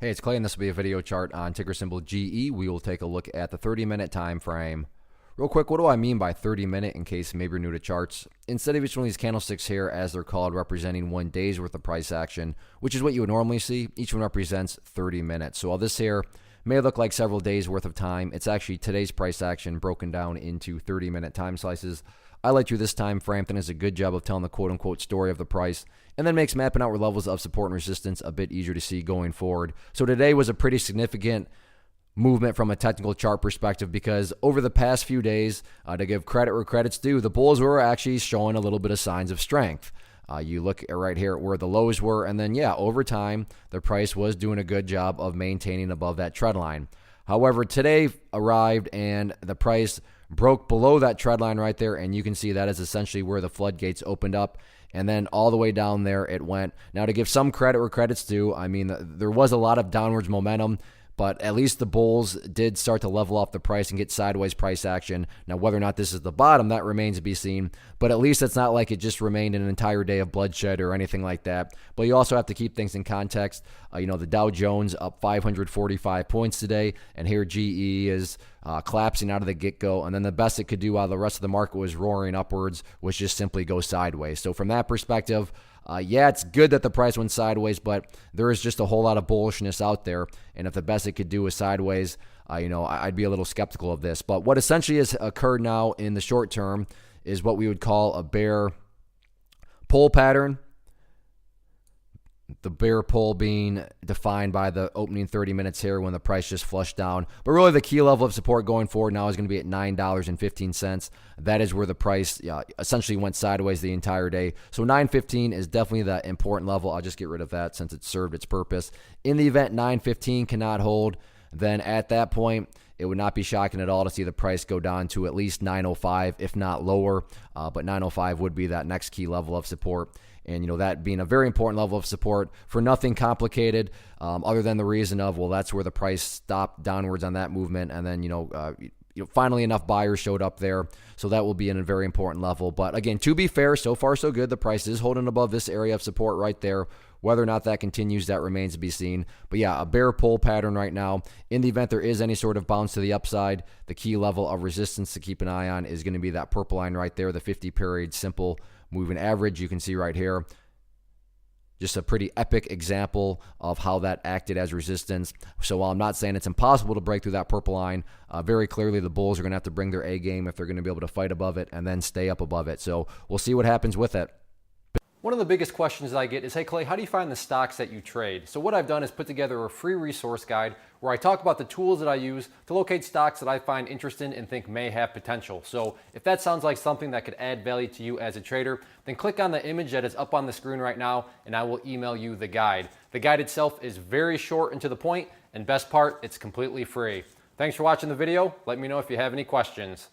Hey, it's Clay, and this will be a video chart on ticker symbol GE. We will take a look at the 30-minute time frame. Real quick, what do I mean by 30-minute in case maybe you're new to charts? Instead of each one of these candlesticks here, as they're called, representing 1 day's worth of price action, which is what you would normally see, each one represents 30 minutes. So while this here may look like several days worth of time, it's actually today's price action broken down into 30-minute time slices. I like to this time frame, then does a good job of telling the quote-unquote story of the price, and then makes mapping out where levels of support and resistance a bit easier to see going forward. So today was a pretty significant movement from a technical chart perspective because over the past few days, to give credit where credit's due, the bulls were actually showing a little bit of signs of strength. You look right here at where the lows were, and then, over time, the price was doing a good job of maintaining above that trend line. However, today arrived and the price broke below that trend line right there, and you can see that is essentially where the floodgates opened up, and then all the way down there it went. Now, to give some credit where credit's due, I mean, there was a lot of downwards momentum, but at least the bulls did start to level off the price and get sideways price action. Now, whether or not this is the bottom, that remains to be seen, but at least it's not like it just remained an entire day of bloodshed or anything like that. But you also have to keep things in context. The Dow Jones up 545 points today, and here GE is collapsing out of the get-go, and then the best it could do while the rest of the market was roaring upwards was just simply go sideways. So from that perspective, it's good that the price went sideways, but there is just a whole lot of bullishness out there. And if the best it could do is sideways, I'd be a little skeptical of this. But what essentially has occurred now in the short term is what we would call a bear pull pattern. The bear pull being defined by the opening 30 minutes here when the price just flushed down. But really the key level of support going forward now is going to be at $9.15. That is where the price essentially went sideways the entire day. So $9.15 is definitely the important level. I'll just get rid of that since it served its purpose. In the event $9.15 cannot hold, then at that point, it would not be shocking at all to see the price go down to at least $9.05, if not lower. But $9.05 would be that next key level of support. And, that being a very important level of support for nothing complicated other than the reason of, that's where the price stopped downwards on that movement. And then, finally enough buyers showed up there. So that will be in a very important level. But again, to be fair, so far so good. The price is holding above this area of support right there. Whether or not that continues, that remains to be seen. But a bear pull pattern right now. In the event there is any sort of bounce to the upside, the key level of resistance to keep an eye on is going to be that purple line right there, the 50-period simple moving average. You can see right here. Just a pretty epic example of how that acted as resistance. So while I'm not saying it's impossible to break through that purple line, very clearly the bulls are going to have to bring their A game if they're going to be able to fight above it and then stay up above it. So we'll see what happens with it. One of the biggest questions that I get is, hey Clay, how do you find the stocks that you trade? So what I've done is put together a free resource guide where I talk about the tools that I use to locate stocks that I find interesting and think may have potential. So if that sounds like something that could add value to you as a trader, then click on the image that is up on the screen right now and I will email you the guide. The guide itself is very short and to the point, and best part, it's completely free. Thanks for watching the video. Let me know if you have any questions.